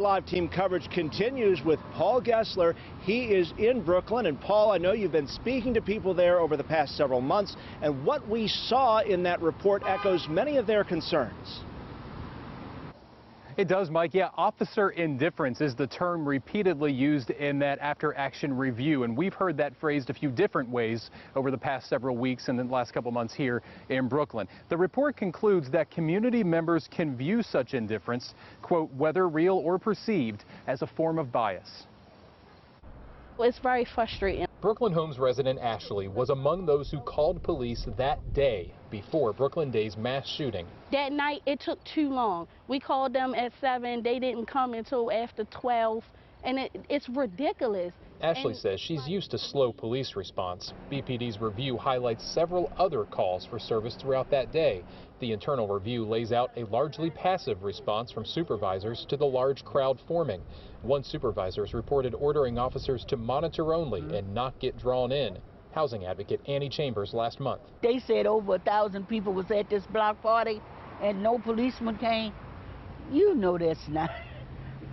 Live team coverage continues with Paul Gessler. He is in Brooklyn. And Paul, I know you've been speaking to people there over the past several months, and what we saw in that report echoes many of their concerns. It does, Mike. Yeah, officer indifference is the term repeatedly used in that after-action review, and we've heard that phrased a few different ways over the past several weeks and the last couple months here in Brooklyn. The report concludes that community members can view such indifference, quote, whether real or perceived, as a form of bias. It's very frustrating. Brooklyn Homes resident Ashley was among those who called police that day before Brooklyn Day's mass shooting. That night, it took too long. We called them at 7. They didn't come until after 12, and it's ridiculous. Ashley says she's used to slow police response. BPD's review highlights several other calls for service throughout that day. The internal review lays out a largely passive response from supervisors to the large crowd forming. One supervisor has reported ordering officers to monitor only and not get drawn in. Housing advocate Annie Chambers last month. They said over 1,000 people was at this block party and no policeman came. You know that's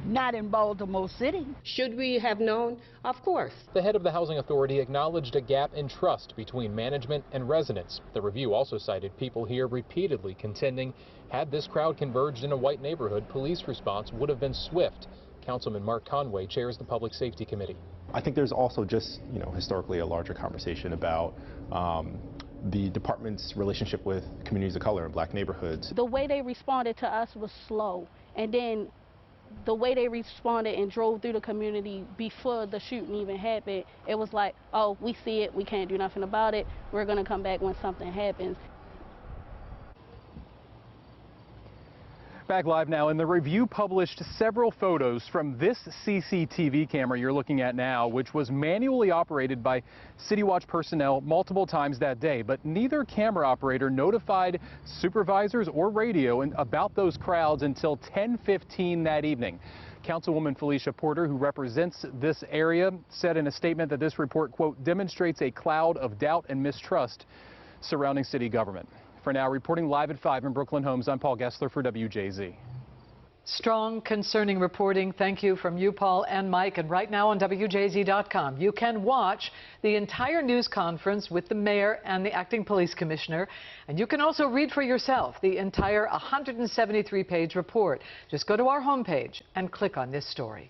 not in Baltimore City. Should we have known? Of course. The head of the Housing Authority acknowledged a gap in trust between management and residents. The review also cited people here repeatedly contending had this crowd converged in a white neighborhood, police response would have been swift. Councilman Mark Conway chairs the Public Safety Committee. I think there's also just, historically a larger conversation about the department's relationship with communities of color and black neighborhoods. The way they responded to us was slow, and then the way they responded and drove through the community before the shooting even happened, it was like, oh, we see it, we can't do nothing about it, we're going to come back when something happens. Back live now, and the review published several photos from this CCTV camera you're looking at now, which was manually operated by City Watch personnel multiple times that day. But neither camera operator notified supervisors or radio about those crowds until 10:15 that evening. Councilwoman Felicia Porter, who represents this area, said in a statement that this report, quote, demonstrates a cloud of doubt and mistrust surrounding city government. For now, reporting live at 5 in Brooklyn Homes, I'm Paul Gessler for WJZ. Strong, concerning reporting. Thank you from you, Paul and Mike. And right now on WJZ.com, you can watch the entire news conference with the mayor and the acting police commissioner. And you can also read for yourself the entire 173-page report. Just go to our homepage and click on this story.